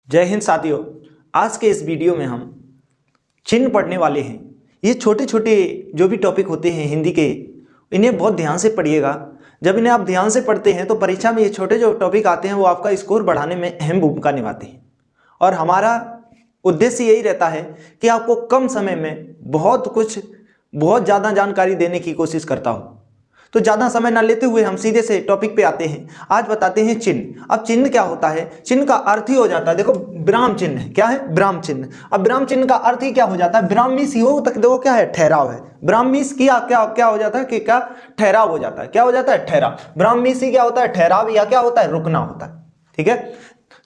जय हिंद साथियों। आज के इस वीडियो में हम चिन्ह पढ़ने वाले हैं। ये छोटे छोटे जो भी टॉपिक होते हैं हिंदी के, इन्हें बहुत ध्यान से पढ़िएगा। जब इन्हें आप ध्यान से पढ़ते हैं तो परीक्षा में ये छोटे जो टॉपिक आते हैं वो आपका स्कोर बढ़ाने में अहम भूमिका निभाते हैं। और हमारा उद्देश्य यही रहता है कि आपको कम समय में बहुत ज़्यादा जानकारी देने की कोशिश करता हूँ। तो ज़्यादा समय ना लेते हुए हम सीधे से टॉपिक पे आते हैं। आज बताते हैं चिन्ह। अब चिन्ह क्या होता है? चिन्ह का अर्थ ही हो जाता है, देखो विराम चिन्ह क्या है? विराम चिन्ह। अब विराम चिन्ह का अर्थ ही क्या हो जाता है? विराम मीन्स हो तक देखो क्या है? ठहराव है। विराम मीन्स क्या क्या हो जाता है कि क्या ठहराव हो जाता है। क्या हो जाता है? ठहराव। विराम मीन्स ही क्या होता है? ठहराव, या क्या होता है? रुकना होता है। ठीक है,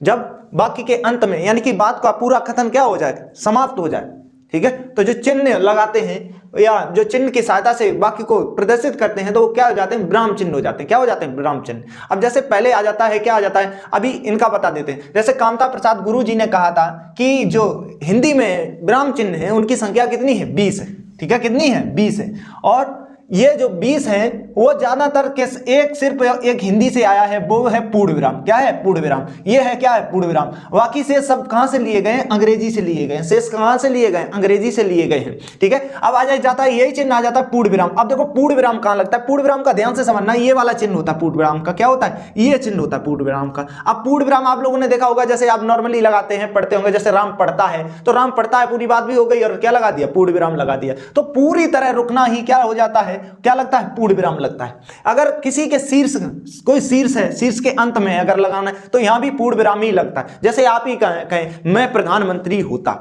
जब वाक्य के अंत में यानी कि बात का पूरा कथन क्या हो जाए? समाप्त हो जाए। ठीक है, तो जो चिन्ह लगाते हैं या जो चिन्ह की सहायता से वाक्य को प्रदर्शित करते हैं तो वो क्या हो जाते हैं? विराम चिन्ह हो जाते हैं। क्या हो जाते हैं? विराम चिन्ह। अब जैसे पहले आ जाता है, क्या आ जाता है? अभी इनका बता देते हैं। जैसे कामता प्रसाद गुरु जी ने कहा था कि जो हिंदी में विराम चिन्ह है उनकी संख्या कितनी है? 20 है। ठीक है, कितनी है? 20 है। और ये जो 20 है वो ज्यादातर सिर्फ एक हिंदी से आया है, वो है पूर्ण विराम। क्या है? पूर्ण विराम। ये है क्या है? पूर्ण विराम। बाकी शेष सब कहां से लिए गए? अंग्रेजी से लिए गए। शेष कहां से लिए गए? अंग्रेजी से लिए गए हैं। ठीक है, अब आ जाता है यही चिन्ह आ जाता है पूर्ण विराम। अब देखो पूर्ण विराम कहां लगता है? पूर्ण विराम का ध्यान से समझना, ये वाला चिन्ह होता है पूर्ण विराम का। क्या होता है? ये चिन्ह होता है पूर्ण विराम का। अब पूर्ण विराम आप लोगों ने देखा होगा, जैसे आप नॉर्मली लगाते हैं, पढ़ते होंगे, जैसे राम पढ़ता है तो राम पढ़ता है पूरी बात भी हो गई और क्या लगा दिया? पूर्ण विराम लगा दिया। तो पूरी तरह रुकना ही क्या हो जाता है? क्या लगता है? पूर्ण विराम लगता है। अगर किसी के शीर्ष, कोई शीर्ष है, शीर्ष के अंत में अगर लगाना है तो यहां भी पूर्ण विराम ही लगता है। जैसे आप ही कहें मैं प्रधानमंत्री होता।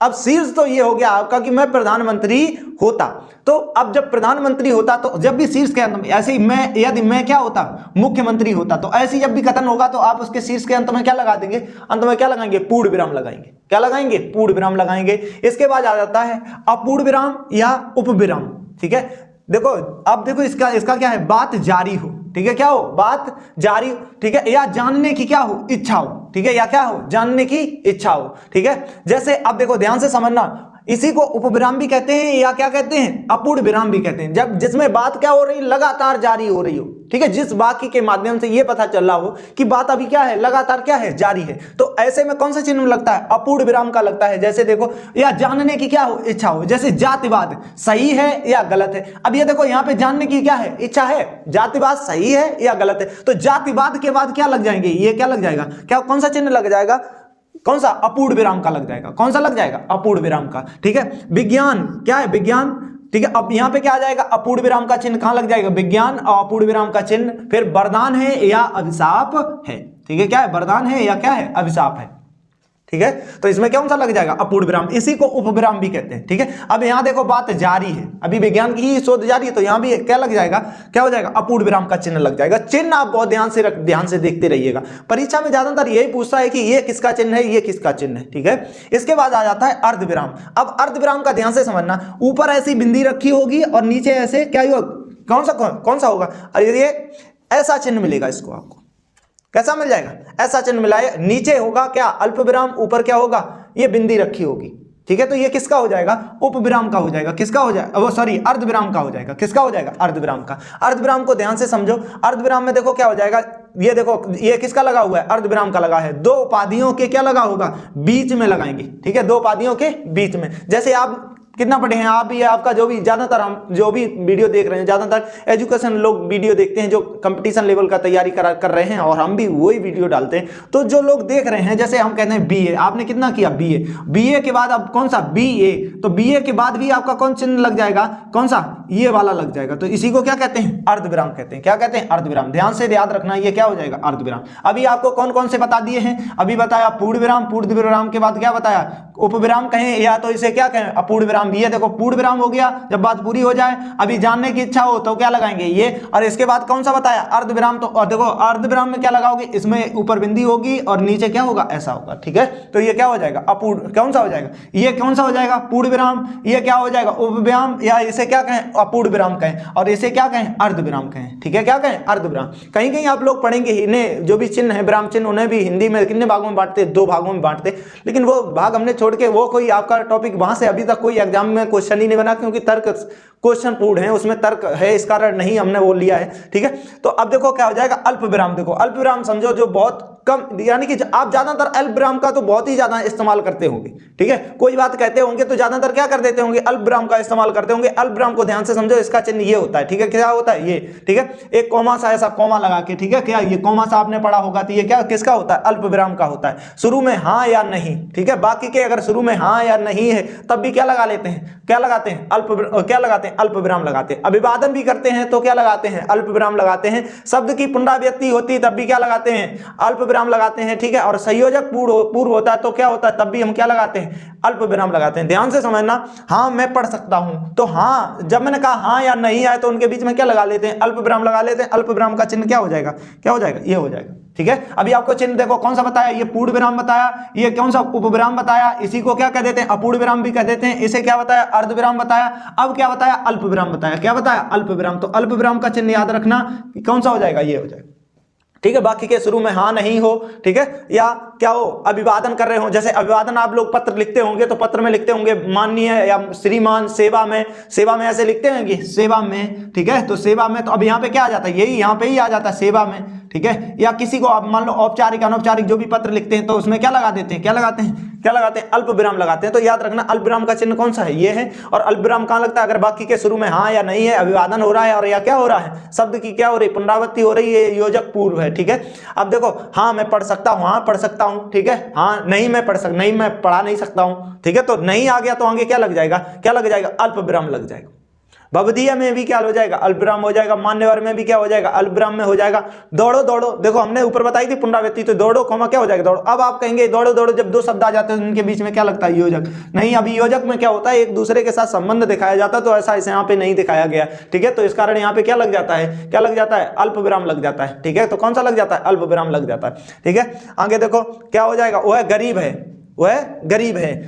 अब शीर्ष तो ये हो गया आपका कि मैं प्रधानमंत्री होता। तो अब जब प्रधानमंत्री होता तो जब भी शीर्ष के अंत में, ऐसे ही मैं, यदि मैं क्या होता? मुख्यमंत्री होता। तो ऐसे जब भी कथन होगा तो आप उसके शीर्ष के अंत में क्या लगा देंगे? अंत में क्या लगाएंगे? पूर्ण विराम लगाएंगे। क्या लगाएंगे? पूर्ण विराम लगाएंगे। इसके बाद आ जाता है अपूर्ण विराम या उपविराम। ठीक है, देखो अब देखो इसका क्या है? बात जारी हो। ठीक है, क्या हो? बात जारी। ठीक है, या जानने की क्या हो? इच्छा हो। ठीक है, या क्या हो? जानने की इच्छा हो। ठीक है, जैसे अब देखो ध्यान से समझना, इसी को उपविराम भी कहते हैं या क्या कहते हैं? अपूर्ण विराम भी कहते हैं। जब जिसमें बात क्या हो रही? लगातार जारी हो रही हो। ठीक है, जिस वाक्य के माध्यम से ये पता चल रहा हो कि बात अभी क्या है? लगातार क्या है? जारी है। तो ऐसे में कौन सा चिन्ह लगता है? अपूर्ण विराम का लगता है। जैसे देखो, या जानने की क्या हो? इच्छा हो। जैसे जातिवाद सही है या गलत है। अब ये देखो यहाँ पे जानने की क्या है? इच्छा है। जातिवाद सही है या गलत है। तो जातिवाद के बाद क्या लग जाएंगे? ये क्या लग जाएगा? क्या कौन सा चिन्ह लग जाएगा? कौन सा? अपूर्ण विराम का लग जाएगा। कौन सा लग जाएगा? अपूर्ण विराम का। ठीक है, विज्ञान क्या है? विज्ञान। ठीक है, अब यहां पे क्या आ जाएगा? अपूर्ण विराम का चिन्ह कहां लग जाएगा? विज्ञान और अपूर्ण विराम का चिन्ह। फिर वरदान है या अभिशाप है। ठीक है, क्या है? वरदान है या क्या है? अभिशाप है। ठीक है, तो इसमें कौन सा लग जाएगा? अपूर्ण विराम। इसी को उपविराम भी कहते हैं। ठीक है, अब यहां देखो बात जारी है, अभी विज्ञान की ही शोध जारी है, तो यहां भी क्या लग जाएगा? क्या हो जाएगा? अपूर्ण विराम का चिन्ह लग जाएगा। चिन्ह आप बहुत ध्यान से देखते रहिएगा। परीक्षा में ज्यादातर यही पूछता है कि ये किसका चिन्ह है, ये किसका चिन्ह है। ठीक है, इसके बाद आ जाता है अर्धविराम। अब अर्धविराम का ध्यान से समझना, ऊपर ऐसी बिंदी रखी होगी और नीचे ऐसे क्या होगा? कौन सा होगा? ये ऐसा चिन्ह मिलेगा इसको आपको। कैसा मिल जाएगा? ऐसा चिन्ह मिला है। नीचे होगा क्या? अल्प विराम। ऊपर क्या होगा? ये बिंदी रखी होगी। ठीक है, तो ये किसका हो जाएगा? उपविराम का हो जाएगा। किसका हो जाएगा? वो सॉरी, अर्धविराम का हो जाएगा। किसका हो जाएगा? अर्धविराम का। अर्धविराम को ध्यान से समझो। अर्धविराम में देखो क्या हो जाएगा? ये देखो, ये किसका लगा हुआ है? अर्धविराम का लगा है। दो उपाधियों के क्या लगा होगा? बीच में लगाएंगे। ठीक है, दो उपाधियों के बीच में। जैसे आप कितना पढ़े हैं आप भी, आपका जो भी ज्यादातर हम जो भी वीडियो देख रहे हैं, ज्यादातर एजुकेशन लोग वीडियो देखते हैं जो कंपटीशन लेवल का तैयारी कर रहे हैं, और हम भी वही वीडियो डालते हैं। तो जो लोग देख रहे हैं, जैसे हम कहते हैं बीए, आपने कितना किया? बीए। बीए के बाद अब कौन सा? बीए। तो बीए के बाद भी आपका कौन चिन्ह लग जाएगा? कौन सा? ये वाला लग जाएगा। तो इसी को क्या कहते हैं? अर्धविराम कहते हैं। क्या कहते हैं? अर्धविराम। ध्यान से याद रखना, ये क्या हो जाएगा? अर्धविराम। अभी आपको कौन कौन से बता दिए हैं? अभी बताया पूर्ण विराम। पूर्ण विराम के बाद क्या बताया? उपविराम कहें या तो इसे क्या कहें? अपूर्ण विराम। ये देखो पूर्ण विराम हो गया जब बात पूरी हो जाए। अभी जानने की इच्छा हो तो क्या लगाएंगे? ये। और इसके बाद कौन सा बताया? अर्धविराम। तो देखो अर्धविराम में क्या लगाओगे? इसमें ऊपर बिंदी होगी और नीचे क्या होगा? ऐसा होगा। ठीक है, तो ये क्या हो जाएगा? अपूर्ण। कौन सा हो जाएगा? ये कौन सा हो जाएगा? पूर्ण विराम। ये क्या हो जाएगा? उपविराम, या इसे क्या कहें? अपूर्ण विराम कहें, और इसे क्या कहें? अर्धविराम कहें। ठीक है, क्या कहें? अर्धविराम। कहीं कहीं आप लोग पढ़ेंगे, इन्हें जो भी चिन्ह है विराम चिन्ह, उन्हें भी हिंदी में कितने भागों में बांटते? 2 भागों में बांटते। लेकिन वो भाग हमने छोड़ के, वो कोई आपका टॉपिक वहां से अभी तक कोई एग्जाम में क्वेश्चन ही नहीं बना, क्योंकि तर्क क्वेश्चन पूर्ण है, उसमें तर्क है, इस कारण नहीं हमने वो लिया है। ठीक है, तो अब देखो क्या हो जाएगा? अल्प विराम। देखो अल्प विराम समझो जो बहुत कम, यानी कि आप ज्यादातर अल्पविराम का तो बहुत ही ज्यादा इस्तेमाल करते होंगे, ठीक है। कोई बात कहते होंगे तो ज्यादातर क्या कर देते होंगे, अल्पविराम का इस्तेमाल करते होंगे। अल्पविराम को ध्यान से समझो, इसका चिन्ह ये होता है, ठीक है। क्या होता है ये, ठीक है, एक कॉमा सा ऐसा कॉमा लगा के, ठीक है, क्या ये कॉमा सा आपने पढ़ा होगा, तो ये क्या किसका होता है, अल्पविराम का होता है। शुरू में हाँ या नहीं, ठीक है, बाकी के अगर शुरू में हाँ या नहीं है तब भी क्या लगा लेते हैं, क्या लगाते हैं, क्या लगाते हैं, अल्पविराम लगाते हैं। अभिवादन भी करते हैं तो क्या लगाते हैं, अल्पविराम लगाते हैं। शब्द की पुनरावृत्ति होती है तब भी क्या लगाते हैं, अल्पविराम लगाते हैं, ठीक है। और संयोजक पूर्व होता है तो क्या होता है, तब भी हम क्या लगाते हैं, अल्पविराम लगाते हैं। ध्यान से समझना, हाँ मैं पढ़ सकता हूं, तो हाँ जब मैंने कहा हाँ या नहीं आए तो उनके बीच में क्या लगा लेते हैं, अल्पविराम लगा लेते हैं। अल्पविराम का चिन्ह क्या हो जाएगा, क्या हो जाएगा, ये हो जाएगा, ठीक है। अभी आपको चिन्ह देखो कौन सा बताया, ये पूर्ण विराम बताया, ये कौन सा उपविराम बताया, इसी को क्या कह देते हैं, अपूर्ण विराम भी कह देते हैं। इसे क्या बताया, अर्धविराम बताया। अब क्या बताया, अल्पविराम बताया। क्या बताया, अल्पविराम। तो अल्पविराम का चिन्ह याद रखना कौन सा हो जाएगा, ये हो जाएगा, ठीक है। बाकी के शुरू में हाँ नहीं हो, ठीक है, या क्या हो, अभिवादन कर रहे हो, जैसे अभिवादन आप लोग पत्र लिखते होंगे तो पत्र में लिखते होंगे माननीय या श्रीमान, सेवा में ऐसे लिखते होंगे, सेवा में, ठीक है। तो सेवा में, तो अब यहाँ पे क्या आ जाता है, यही यहाँ पे ही आ जाता है, सेवा में, ठीक है। या किसी को आप मान लो औपचारिक अनौपचारिक जो भी पत्र लिखते हैं तो उसमें क्या लगा देते हैं, क्या लगाते हैं, अल्पविराम लगाते हैं। तो याद रखना अल्पविराम का चिन्ह कौन सा है, ये है। और अल्पविराम कहाँ लगता है, अगर बाकी के शुरू में हाँ या नहीं है, अभिवादन हो रहा है और या क्या हो रहा है, शब्द की क्या हो रही है, पुनरावृत्ति हो रही है, योजक पूर्व है, ठीक है। अब देखो, हाँ मैं पढ़ सकता हूँ, हाँ पढ़ सकता हूँ, ठीक है। हाँ नहीं मैं नहीं मैं पढ़ा नहीं सकता हूँ, ठीक है। तो नहीं आ गया तो आगे क्या लग जाएगा, क्या लग जाएगा, अल्पविराम लग जाएगा। भवदीय में भी क्या हो जाएगा, अल्पविराम हो जाएगा। मान्यवर में भी क्या हो जाएगा, अल्पविराम में हो जाएगा। दौड़ो, देखो हमने ऊपर बताई थी पुनरावृत्ति, तो दौड़ो कॉमा क्या हो जाएगा, दौड़ो। अब आप कहेंगे दौड़ो, जब दो शब्द आ जाते हैं उनके बीच में क्या लगता है, योजक। नहीं, अभी योजक में क्या होता है, एक दूसरे के साथ संबंध दिखाया जाता है, तो ऐसा इसे यहाँ पे नहीं दिखाया गया, ठीक है। तो इस कारण यहाँ पे क्या लग जाता है, क्या लग जाता है, अल्पविराम लग जाता है, ठीक है। तो कौन सा लग जाता है, अल्पविराम लग जाता है, ठीक है। आगे देखो क्या हो जाएगा, वह गरीब है,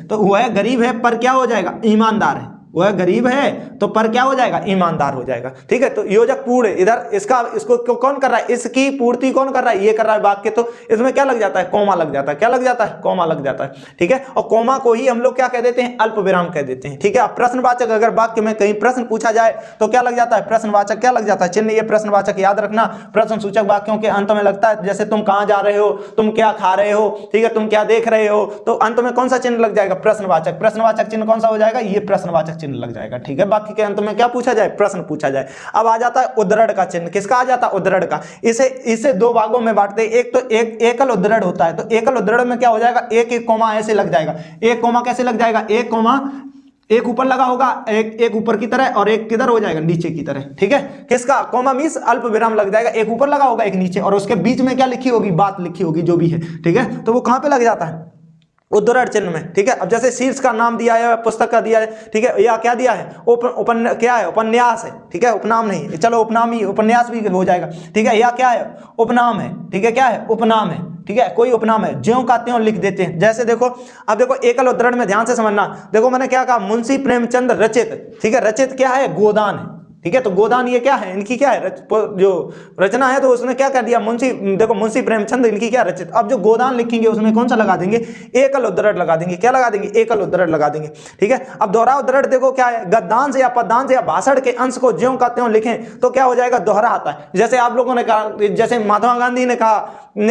तो वह गरीब है पर क्या हो जाएगा, ईमानदार है। वह गरीब है तो पर क्या हो जाएगा, ईमानदार हो जाएगा, ठीक है। तो योजक पूर्ण, इधर इसको कौन कर रहा है, इसकी पूर्ति कौन कर रहा है, ये कर रहा है वाक्य, तो इसमें क्या लग जाता है, कोमा लग जाता है। क्या लग जाता है, कोमा लग जाता है, ठीक है। और कोमा को ही हम लोग क्या कह देते हैं, अल्पविराम कह देते हैं, ठीक है। प्रश्नवाचक, अगर वाक्य में कहीं प्रश्न पूछा जाए तो क्या लग जाता है, प्रश्नवाचक क्या लग जाता है, चिन्ह। ये प्रश्नवाचक याद रखना, प्रश्न सूचक वाक्यों के अंत में लगता है। जैसे तुम कहां जा रहे हो, तुम क्या खा रहे हो, ठीक है, तुम क्या देख रहे हो, तो अंत में कौन सा चिन्ह लग जाएगा, प्रश्नवाचक। प्रश्नवाचक चिन्ह कौन सा हो जाएगा, ये प्रश्नवाचक चिन्ह लग जाएगा, ठीक है। बाकी के अंत में क्या पूछा जाए, प्रश्न पूछा जाए। अब आ जाता है उद्धरण का चिन्ह। किसका आ जाता है, उद्धरण का। इसे दो भागों में बांटते हैं। एक तो एकल उद्धरण होता है, तो एकल उद्धरण में क्या हो जाएगा, एक कोमा ऐसे लग जाएगा। एक कोमा कैसे लग जाएगा, एक कोमा एक ऊपर लगा होगा, एक ऊपर की तरह और एक किधर हो जाएगा, नीचे की तरह, ठीक है। किसका, कोमा मींस अल्पविराम लग जाएगा, एक ऊपर लगा होगा एक नीचे, और उसके बीच में क्या लिखी होगी, बात लिखी होगी जो भी है, ठीक है। तो वो कहां पे लग जाता है, उद्धरण चिन्ह में, ठीक है। अब जैसे शीर्ष का नाम दिया है, पुस्तक का दिया है, ठीक है, या क्या दिया है, क्या है, उपन्यास है, ठीक है, उपनाम नहीं, चलो उपनाम ही, उपन्यास भी हो जाएगा, ठीक है। या क्या है, उपनाम है, ठीक है, क्या है, उपनाम है, ठीक है, कोई उपनाम है, ज्यों का त्यों लिख देते हैं। जैसे देखो, अब देखो एकल उद्धरण में ध्यान से समझना, देखो मैंने क्या कहा, मुंशी प्रेमचंद रचित, ठीक है। रचित क्या है, गोदान है, ठीक है। तो गोदान ये क्या है, इनकी क्या है, जो रचना है, तो उसने क्या कर दिया, देखो मुंशी प्रेमचंद, इनकी क्या रचित। अब जो गोदान लिखेंगे उसमें कौन सा लगा देंगे, एकल उद्धरण लगा देंगे। क्या लगा देंगे, एकल उद्धरण लगा देंगे, ठीक है। अब दोहरा उद्धरण देखो क्या है, गद्यांश या पद्यांश या भाषण के अंश को ज्यों का त्यों लिखें तो क्या हो जाएगा, दोहरा आता है। जैसे आप लोगों ने कहा, जैसे महात्मा गांधी ने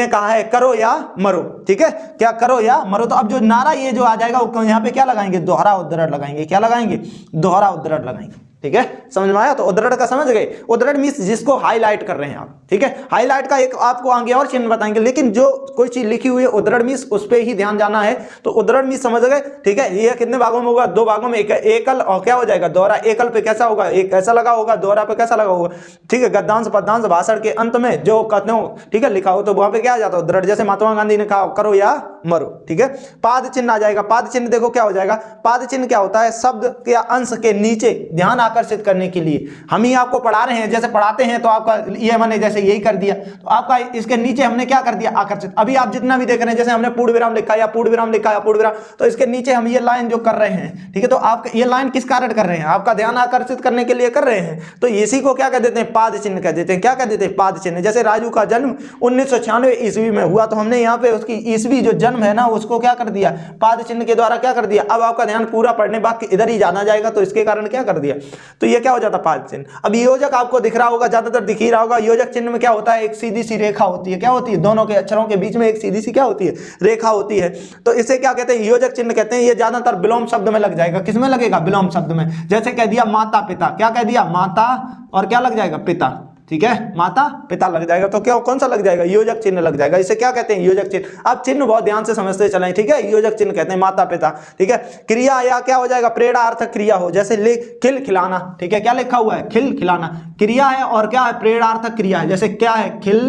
कहा है, करो या मरो, ठीक है, क्या करो या मरो। तो अब जो नारा ये जो आ जाएगा वो यहाँ पे क्या लगाएंगे, दोहरा उद्धरण लगाएंगे। क्या लगाएंगे, दोहरा उद्धरण लगाएंगे, ठीक है। समझ में आया, तो उद्धरण का समझ गए। उद्धरण मींस जिसको हाईलाइट कर रहे हैं आप, ठीक है। हाईलाइट का एक आपको आगे और चिन्ह बताएंगे, लेकिन जो कोई चीज लिखी हुई है उद्धरण मींस उस पे ही ध्यान जाना है। तो उद्धरण मींस समझ गए, ठीक है। ये कितने भागों में होगा, दो भागों में, एकल और क्या हो जाएगा, दोहरा। एकल पे कैसा होगा, एक कैसा लगा होगा, दोहरा पे कैसा लगा होगा, ठीक है। गद्यांश पद्यांश भाषण के अंत में जो कहते हो, ठीक है, लिखा हो, तो वहां पे क्या आ जाता है, उद्धरण। जैसे महात्मा गांधी ने कहा, करो या मरो, ठीक है। पाद चिन्ह आ जाएगा। पाद चिन्ह देखो क्या हो जाएगा, पाद चिन्ह क्या होता है, शब्द या अंश के नीचे ध्यान आकर्षित करने के लिए। हम ही आपको पढ़ा रहे हैं, जैसे पढ़ाते हैं तो आपका ये मैंने जैसे यही कर दिया, तो आपका इसके नीचे हमने क्या कर दिया, आकर्षित। अभी आप जितना भी देख रहे हैं, जैसे हमने पूर्ण विराम लिखा या पूर्ण विराम लिखा या पूर्ण विराम, तो इसके नीचे हम ये लाइन जो कर रहे हैं, ठीक है। तो आप ये लाइन किस कारण कर रहे हैं, आपका ध्यान आकर्षित करने के लिए कर रहे हैं। तो इसी को क्या कह देते हैं, पाद चिन्ह कह देते हैं। क्या कह देते हैं, पाद चिन्ह। जैसे राजू का जन्म 1996 ईस्वी में हुआ, तो हमने यहाँ पे उसकी ईस्वी जो जन्म है ना, उसको क्या कर दिया, पाद चिन्ह के द्वारा क्या कर दिया। अब आपका ध्यान पूरा पढ़ने बाकी इधर ही जाना जाएगा, तो इसके कारण क्या कर दिया, तो ये क्या हो जाता पाद चिन्ह। अब योजक आपको दिख रहा होगा, ज्यादातर दिख ही रहा होगा। योजक चिन्ह में क्या होता है, एक सीधी सी रेखा होती है। क्या होती है, दोनों के अक्षरों के बीच में एक सीधी सी क्या होती है, रेखा होती है। तो इसे क्या कहते हैं, योजक चिन्ह कहते हैं। ये ज्यादातर विलोम शब्द में लग जाएगा। किसमें लगेगा, विलोम शब्द में। जैसे कह दिया माता पिता, क्या कह दिया, माता और क्या लग जाएगा, पिता। ठीक है, माता पिता लग जाएगा, तो क्या कौन सा लग जाएगा, योजक चिन्ह लग जाएगा। इसे क्या कहते हैं, योजक चिन्ह। अब चिन्ह बहुत ध्यान से समझते चलें, ठीक है। योजक चिन्ह कहते हैं माता पिता, ठीक है। क्रिया या क्या हो जाएगा, प्रेरणार्थक क्रिया हो, जैसे खिल खिलाना, ठीक है। क्या लिखा हुआ है, खिल खिलाना, क्रिया है और क्या है, प्रेरणार्थक क्रिया है। जैसे क्या है, खिल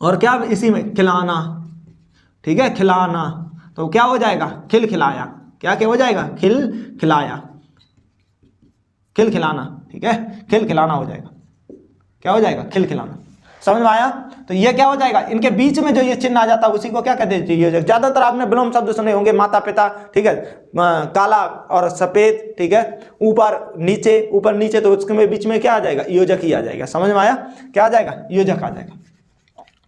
और क्या इसी में खिलाना, ठीक है, खिलाना, तो क्या हो जाएगा, खिल खिलाया। क्या क्या हो जाएगा, खिल खिलाया, खिल खिलाना, ठीक है, खिल खिलाना हो जाएगा। क्या हो जाएगा, खिल खिलाना। समझ में आया। तो ये क्या हो जाएगा, इनके बीच में जो ये चिन्ह आ जाता है उसी को क्या कहते हैं, योजक। ज्यादातर आपने विलोम शब्द सुने होंगे, माता पिता, ठीक है, काला और सफेद, ठीक है, ऊपर नीचे, तो उसके बीच में क्या आ जाएगा, योजक ही आ जाएगा। समझ में आया, क्या आ जाएगा, योजक आ जाएगा,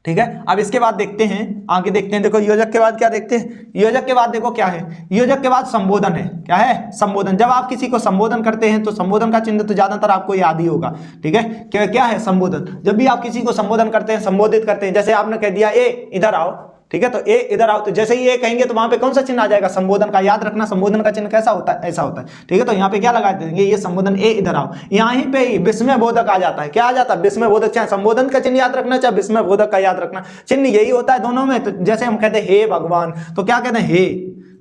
ठीक है। अब इसके बाद देखते हैं, आगे देखते हैं। देखो योजक के बाद क्या देखते हैं, योजक के बाद देखो क्या है, योजक के बाद संबोधन है। क्या है, संबोधन। जब आप किसी को संबोधन करते हैं तो संबोधन का चिन्ह तो ज्यादातर आपको याद ही होगा, ठीक है। क्या है, संबोधन। जब भी आप किसी को संबोधन करते हैं, संबोधित करते हैं, जैसे आपने कह दिया ए इधर आओ, ठीक है, तो ए इधर आओ, तो जैसे ही ए कहेंगे तो वहां पे कौन सा चिन्ह आ जाएगा, संबोधन का। याद रखना संबोधन का चिन्ह कैसा होता है, ऐसा होता है, ठीक है। तो यहाँ पे क्या लगा देंगे, ये संबोधन, ए इधर आओ, यहाँ पे ही विस्मय बोधक आ जाता है। क्या आ जाता है, विस्मय बोधक। चाहे संबोधन का चिन्ह याद रखना, चाहे विस्मय बोधक का याद रखना, चिन्ह यही होता है दोनों में। तो जैसे हम कहते हैं हे भगवान, तो क्या कहते हैं, हे,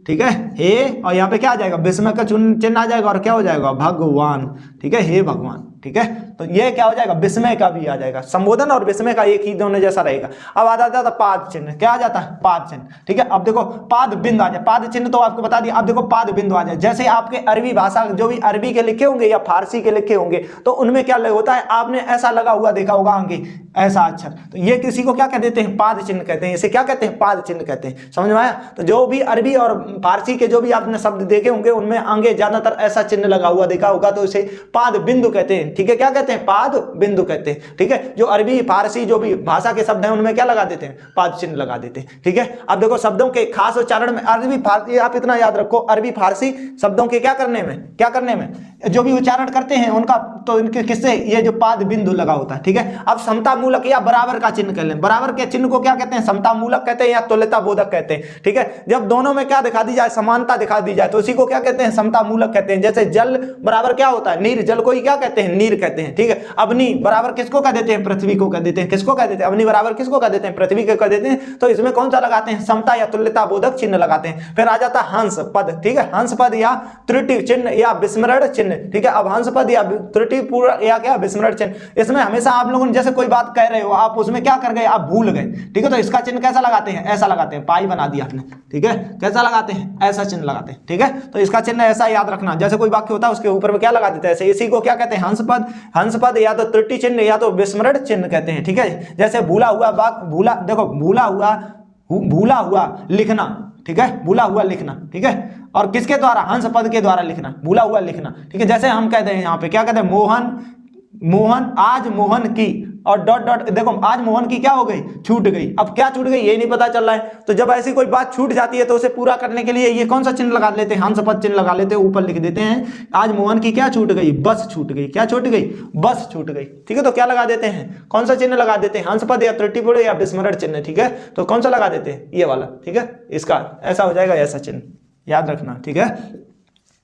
ठीक है, हे, और यहाँ पे क्या आ जाएगा, विस्मय का चिन्ह आ जाएगा और क्या हो जाएगा, भगवान, ठीक है, हे भगवान, ठीक है। तो ये क्या हो जाएगा, विस्मय का भी आ जाएगा। संबोधन और विस्मय का एक ही दोनों जैसा रहेगा। अब आ जाता है पाद चिन्ह। क्या आ जाता है, पाद चिन्ह, ठीक है। अब देखो पाद बिंदु आ जाए, पाद चिन्ह तो आपको बता दिया। अब देखो पाद बिंदु आ जाए, जैसे आपके अरबी भाषा जो भी अरबी के लिखे होंगे या फारसी के लिखे होंगे, तो उनमें क्या होता है, आपने ऐसा लगा हुआ देखा होगा आगे, ऐसा अक्षर, तो ये किसी को क्या कह देते हैं, पाद चिन्ह कहते हैं। इसे क्या कहते हैं, पाद चिन्ह कहते हैं। समझ में आया। तो जो भी अरबी और फारसी के जो भी आपने शब्द देखे होंगे, उनमें आगे ज्यादातर ऐसा चिन्ह लगा हुआ देखा होगा, तो इसे पाद बिंदु कहते हैं, ठीक है। क्या कहते हैं, पाद बिंदु कहते हैं, ठीक है। जो अरबी फारसी जो भी भाषा के शब्द हैं उनमें क्या लगा देते हैं, पाद चिन्ह लगा देते हैं, ठीक है। अब देखो शब्दों के खास उच्चारण में अरबी फारसी, आप इतना याद रखो, अरबी फारसी शब्दों के क्या करने में जो भी उच्चारण करते हैं उनका, तो इनके किससे, ये जो पाद बिंदु लगा होता है, ठीक है। अब समता मूलक या बराबर का चिन्ह कह लें, बराबर के चिन्ह को क्या कहते हैं, समता मूलक कहते हैं या तुल्यता बोधक कहते हैं, ठीक है। जब दोनों में क्या दिखा दी जाए, समानता दिखा दी जाए, तो इसी को क्या कहते हैं, समता मूलक कहते हैं। जैसे जल बराबर क्या होता है, नीर, जल को ही क्या कहते हैं, नीर कहते हैं, ठीक है। अग्नि बराबर किसको कह देते हैं, पृथ्वी को कह देते हैं। किसको कह देते हैं, अग्नि बराबर किसको कह देते हैं, पृथ्वी को कह देते हैं। तो इसमें कौन सा लगाते हैं, समता या तुल्यता बोधक चिन्ह लगाते हैं। फिर आ जाता है हंस पद, ठीक है, हंस पद या त्रुटि चिन्ह या विस्मरण चिन्ह, ठीक है। अब हंस पद या त्रुटि पूर्ण या क्या विस्मरण चिन्ह, इसमें हमेशा आप लोगों ने जैसे कोई बात कह रहे हो, आप उसमें क्या कर गए, आप भूल गए, ठीक है। तो इसका चिन्ह कैसा लगाते हैं, ऐसा लगाते हैं, पाई बना दिया आपने, ठीक है। कैसा लगाते हैं, ऐसा चिन्ह लगाते हैं, ठीक है। तो इसका चिन्ह ऐसा याद रखना, जैसे कोई वाक्य होता है उसके ऊपर में क्या लगा देते हैं, ऐसे। इसी को क्या कहते हैं, हंस पद या तो त्रुटि चिन्ह या तो विस्मरण चिन्ह कहते हैं, ठीक है। जैसे भूला हुआ वाक्य, देखो भूला हुआ लिखना, ठीक है, भूला हुआ लिखना, ठीक है। और किसके द्वारा, हंस पद के द्वारा लिखना, भूला हुआ लिखना, ठीक है। जैसे हम कहते हैं यहाँ पे क्या कहते हैं, मोहन आज मोहन की, और डॉट डॉट, देखो आज मोहन की क्या हो गई, छूट गई। अब क्या छूट गई ये नहीं पता चल रहा है। तो जब ऐसी कोई बात छूट जाती है तो उसे पूरा करने के लिए ये कौन सा चिन्ह लगा लेते हैं, हंस पद चिन्ह लगा लेते हैं। ऊपर लिख देते हैं, आज मोहन की क्या छूट गई, बस छूट गई। क्या छूट गई, बस छूट गई, ठीक है। तो क्या लगा देते हैं, कौन सा चिन्ह लगा देते हैं, हंस पद या त्रुटिपूर्ण या विस्मरण चिन्ह, ठीक है। तो कौन सा लगा देते हैं, ये वाला, ठीक है। इसका ऐसा हो जाएगा, ऐसा चिन्ह याद रखना, ठीक है।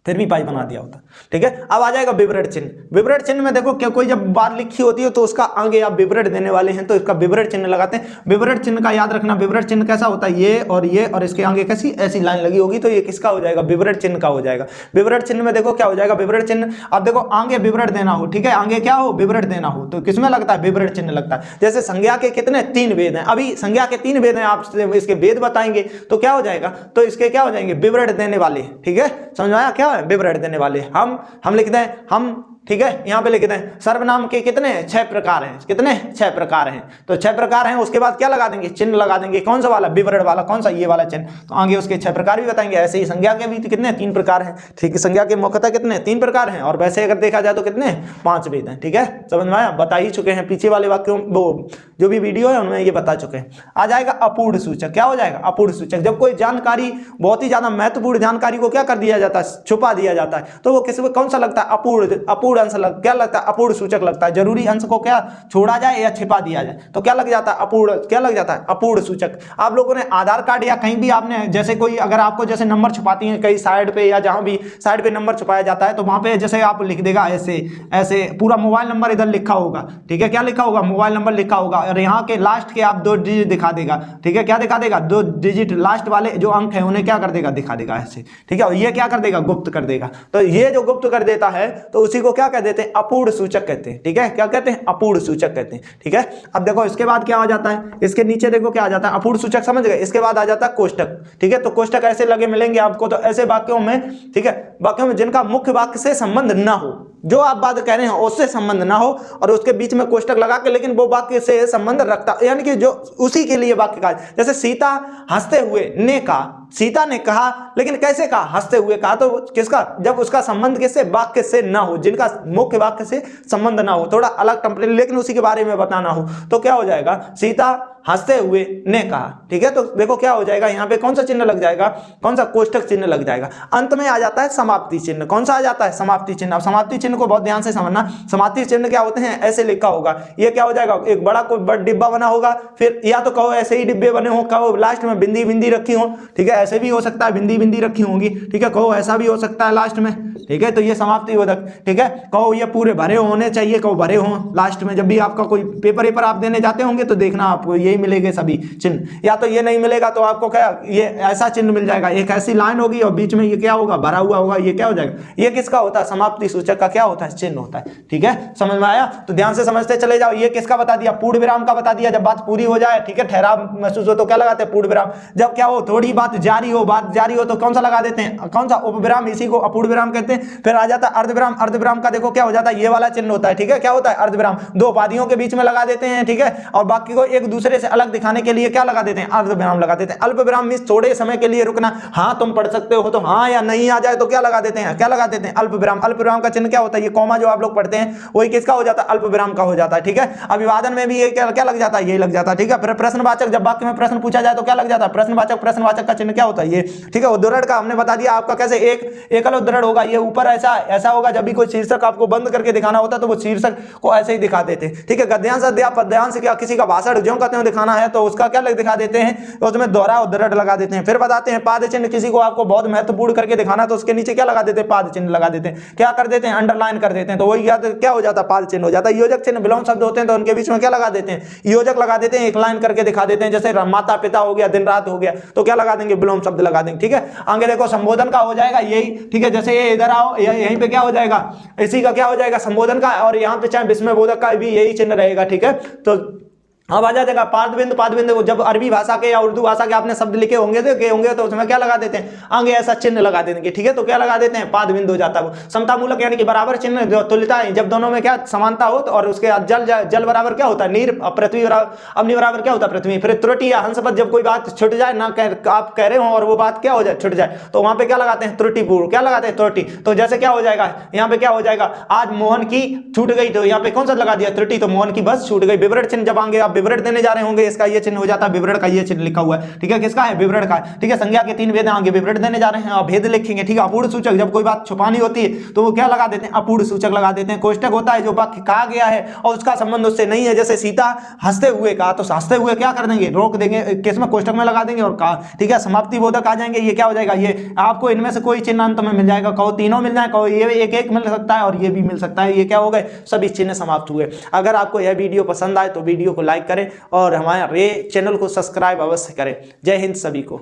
फिर भी पाई बना दिया होता, ठीक है। अब आ जाएगा विवरण चिन्ह। विवरण चिन्ह में देखो, क्या कोई जब बात लिखी होती है तो उसका आगे आप विवरण देने वाले हैं तो इसका विवरण चिन्ह लगाते हैं। विवरण चिन्ह का याद रखना, विवरण चिन्ह कैसा होता है, ये और इसके आगे कैसी ऐसी लाइन लगी होगी, तो ये किसका हो जाएगा, विवरण चिन्ह का हो जाएगा। विवरण चिन्ह में देखो क्या हो जाएगा, विवरण चिन्ह। अब देखो आगे विवरण देना हो, ठीक है, आगे क्या हो, विवरण देना हो, तो किसमें लगता है, विवरण चिन्ह लगता है। जैसे संज्ञा के कितने 3 वेद हैं, अभी संज्ञा के 3 वेद हैं, आप इसके वेद बताएंगे तो क्या हो जाएगा, तो इसके क्या हो जाएंगे, विवरण देने वाले, ठीक है। समझ में आया, क्या है, विवरण देने वाले। हम लिखते हैं, हम ठीक है, यहाँ पे लिखते हैं सर्वनाम के कितने 6 प्रकार हैं, कितने 6 प्रकार हैं, तो 6 प्रकार हैं। उसके बाद क्या लगा देंगे, चिन्ह लगा देंगे, कौन सा वाला, विवरण वाला, कौन सा, ये वाला चिन्ह। तो आगे उसके 6 प्रकार भी बताएंगे। ऐसे ही संज्ञा के भी कितने 3 प्रकार हैं, ठीक है, संज्ञा के मुख्यतः कितने 3 प्रकार हैं, और वैसे अगर देखा जाए तो कितने 5 भेद हैं, ठीक है, समझ में आया, बता ही चुके हैं पीछे वाले वाक्यों, वो जो भी वीडियो है उनमें ये बता चुके हैं। आ जाएगा अपूर्ण सूचक, क्या हो जाएगा, अपूर्ण सूचक। जब कोई जानकारी, बहुत ही ज्यादा महत्वपूर्ण जानकारी को क्या कर दिया जाता है, छुपा दिया जाता है, तो वो किसी को कौन सा लगता है, अपूर्ण अंश क्या लगता है, अपूर्ण सूचक लगता है। जरूरी अंश को क्या छोड़ा जाए या छिपा दिया जाए तो क्या लग जाता है, अपूर्ण, क्या लग जाता है, अपूर्ण सूचक। आप लोगों ने आधार कार्ड या कहीं भी आपने जैसे कोई, अगर आपको जैसे नंबर छुपाती हैं कहीं साइड पे या जहां भी साइड पे नंबर छुपाया जाता है, तो वहां पे जैसे आप लिख देगा ऐसे ऐसे पूरा मोबाइल नंबर इधर लिखा होगा, ठीक है, क्या लिखा होगा, मोबाइल नंबर लिखा होगा, और यहाँ के लास्ट के आप 2 डिजिट दिखा देगा, ठीक है, क्या दिखा देगा, 2 डिजिट लास्ट वाले जो अंक है उन्हें क्या कर देगा, दिखा देगा ऐसे, ठीक है, और ये क्या कर देगा, गुप्त कर देगा। तो ये जो गुप्त कर देता है तो उसी को क्या कह देते हैं, अपूर्ण सूचक कहते हैं, ठीक है, क्या कहते हैं, अपूर्ण सूचक कहते हैं, ठीक है। अब देखो इसके बाद क्या आ जाता है, इसके नीचे देखो क्या आ जाता है, अपूर्ण सूचक समझ गए। इसके बाद आ जाता है कोष्टक, ठीक है, तो कोष्टक ऐसे लगे मिलेंगे आपको, तो ऐसे वाक्यों में, ठीक है, वाक्यों में जिनका मुख्य वाक्य से संबंध ना हो, जो आप बात कह रहे हैं उससे संबंध ना हो, और उसके बीच में कोष्टक लगा के लेकिन वो वाक्य से संबंध रखता, यानी कि जो उसी के लिए वाक्य का, जैसे सीता हंसते हुए ने कहा, सीता ने कहा लेकिन कैसे कहा, हंसते हुए कहा, तो किसका, जब उसका संबंध किससे, वाक्य से ना हो, जिनका मुख्य वाक्य से संबंध ना हो, थोड़ा अलग टेम्परेरी लेकिन उसी के बारे में बताना हो, तो क्या हो जाएगा, सीता हंसते हुए ने कहा, ठीक है। तो देखो क्या हो जाएगा, यहाँ पे कौन सा चिन्ह लग जाएगा, कौन सा, कोष्टक चिन्ह लग जाएगा। अंत में आ जाता है समाप्ति चिन्ह, कौन सा आ जाता है, समाप्ति चिन्ह। अब समाप्ति चिन्ह को बहुत ध्यान से समझना, समाप्ति चिन्ह क्या होते हैं, ऐसे लिखा होगा, ये क्या हो जाएगा, एक बड़ा कोई बड़ा डिब्बा बना होगा, फिर या तो कहो ऐसे ही डिब्बे बने हो, कहो लास्ट में बिंदी बिंदी रखी हो, ठीक है, ऐसे भी हो सकता है, बिंदी बिंदी रखी होंगी, ठीक है, कहो ऐसा भी हो सकता है लास्ट में, ठीक है, तो ये समाप्ति बोधक, ठीक है, कहो ये पूरे भरे होने चाहिए, कहो भरे हो लास्ट में, जब भी आपका कोई पेपर आप देने जाते होंगे तो देखना आपको यही मिलेंगे सभी चिन्ह, या तो ये नहीं मिलेगा तो आपको क्या, ये ऐसा चिन्ह मिल जाएगा, एक ऐसी लाइन होगी और बीच में ये क्या होगा, भरा हुआ होगा, ये क्या हो जाएगा, ये किसका होता है, समाप्ति सूचक का क्या होता है, चिन्ह होता है, ठीक है, समझ में आया। तो ध्यान से समझते चले जाओ। ये किसका बता दिया, पूर्ण विराम का बता दिया, जब बात पूरी हो जाए, ठीक है, ठहराव महसूस हो तो क्या लगाते हैं, पूर्ण विराम। जब क्या हो, थोड़ी बात जारी हो तो कौन सा लगा देते हैं, कौन सा, उपविराम, इसी को अपूर्ण विराम कहते हैं। फिर आ जाता है अर्धविराम, अर्धविराम का देखो क्या हो जाता है, ये वाला चिन्ह होता है, ठीक है, क्या होता है, अर्धविराम, 2 उपाधियों के बीच में लगा देते हैं, ठीक है, और बाकी को एक दूसरे से अलग दिखाने के लिए क्या लगा देते हैं, अर्धविराम लगा देते हैं। अल्प विराम मींस थोड़े समय के लिए रुकना, हाँ तुम पढ़ सकते हो, तो हाँ या नहीं आ जाए तो क्या लगा देते हैं, क्या लगा देते हैं, अल्प विराम। अल्प विराम का चिन्ह क्या होता है, ये कॉमा जो आप लोग पढ़ते हैं वही किसका हो जाता है, अल्प विराम का हो जाता है, ठीक है। अभिवादन में भी ये क्या लग जाता है, ये लग जाता है, ठीक है। फिर प्रश्नवाचक, जब वाक्य में प्रश्न पूछा जाए तो क्या लग जाता है, प्रश्नवाचक, प्रश्नवाचक का चिन्ह क्या होता है, ये, ठीक है। उद्धरण का हमने बता दिया आपका कैसे, एकल उद्धरण होगा, ये ऊपर ऐसा होगा, जब भी कोई शीर्षक आपको बंद करके दिखाना होता है तो वो शीर्षक को ऐसे ही दिखा देते हैं, ठीक है। गद्यांश, अध्याय, पद्यांश, क्या किसी का भाषण ज्यों कहते हैं दिखाना है तो उसका क्या दिखा देते हैं, उसमें दोहरा उद्धरण लगा देते हैं। फिर बताते हैं पाद चिन्ह, किसी को आपको बहुत महत्वपूर्ण करके दिखाना तो उसके नीचे क्या लगा देते हैं, पाद चिन्ह लगा देते हैं, क्या कर देते हैं, अंडरलाइन कर देते हैं, तो वही क्या हो जाता है, पाद चिन्ह हो जाता है। योजक चिन्ह, विलोम शब्द होते हैं तो उनके बीच में क्या लगा देते हैं, योजक लगा देते हैं, एक लाइन करके दिखा देते हैं, जैसे माता पिता हो गया, दिन रात हो गया, तो क्या लगा देंगे, विलोम शब्द लगा देंगे, ठीक है। आगे देखो संबोधन का हो जाएगा यही, ठीक है, जैसे ये इधर आओ, यहीं पे क्या हो जाएगा, इसी का क्या हो जाएगा, संबोधन का, और यहाँ पे चाहे विस्मयबोधक का भी यही चिन्ह रहेगा, ठीक है। तो अब आ जाएगा पादबिंद, पादबिंद जब अरबी भाषा के या उर्दू भाषा के आपने शब्द लिखे होंगे तो उसमें क्या लगा देते हैं, आगे ऐसा चिन्ह लगा देंगे, ठीक है, तो क्या लगा देते हैं, पादबिंद हो जाता है वो। समतामूलक यानी कि बराबर चिन्ह, जो तुल्यता है, जब दोनों में क्या समानता हो तो, और उसके जल बराबर क्या होता है, नीर, पृथ्वी बराबर, अग्नि बराबर क्या होता है, पृथ्वी। फिर त्रुटि या हंस पद, जब कोई बात छुट जाए ना, आप कह रहे हो और वो बात क्या हो जाए, छुट जाए, तो वहां पे क्या लगाते हैं, त्रुटिपूर्ण, क्या लगाते हैं, त्रुटि। तो जैसे क्या हो जाएगा, यहाँ पे क्या हो जाएगा, आज मोहन की छूट गई, तो यहाँ पे कौन सा लगा दिया, त्रुटि, तो मोहन की बस छूट गई। विवरण चिन्ह, जब आगे आप विवरण देने जा रहे होंगे इसका ये चिन्ह हो जाता है, विवरण का ये चिन्ह लिखा हुआ है, ठीक है, किसका है, विवरण का, ठीक है। संज्ञा के 3 भेद आगे विवरण देने जा रहे हैं, आप भेद लिखेंगे, ठीक है। अपूर्ण सूचक, जब कोई बात छुपानी होती है तो वो क्या लगा देते हैं, अपूर्ण सूचक लगा देते हैं। कोष्टक होता है जो वाक्य कहा गया है और उसका संबंध उससे नहीं है, जैसे सीता हंसते हुए कहा, तो हंसते हुए क्या कर देंगे, रोक देंगे, किस में, कोष्टक में लगा देंगे और कहा, ठीक है। समाप्ति बोधक आ जाएंगे, ये क्या हो जाएगा, ये आपको इनमें से कोई चिन्ह अंत में मिल जाएगा, कहो तीनों मिल जाए, कहो ये एक एक मिल सकता है और ये भी मिल सकता है, ये क्या हो गए, सभी चिन्ह समाप्त हुए। अगर आपको यह वीडियो पसंद आए तो वीडियो को लाइक करें और हमारे चैनल को सब्सक्राइब अवश्य करें। जय हिंद सभी को।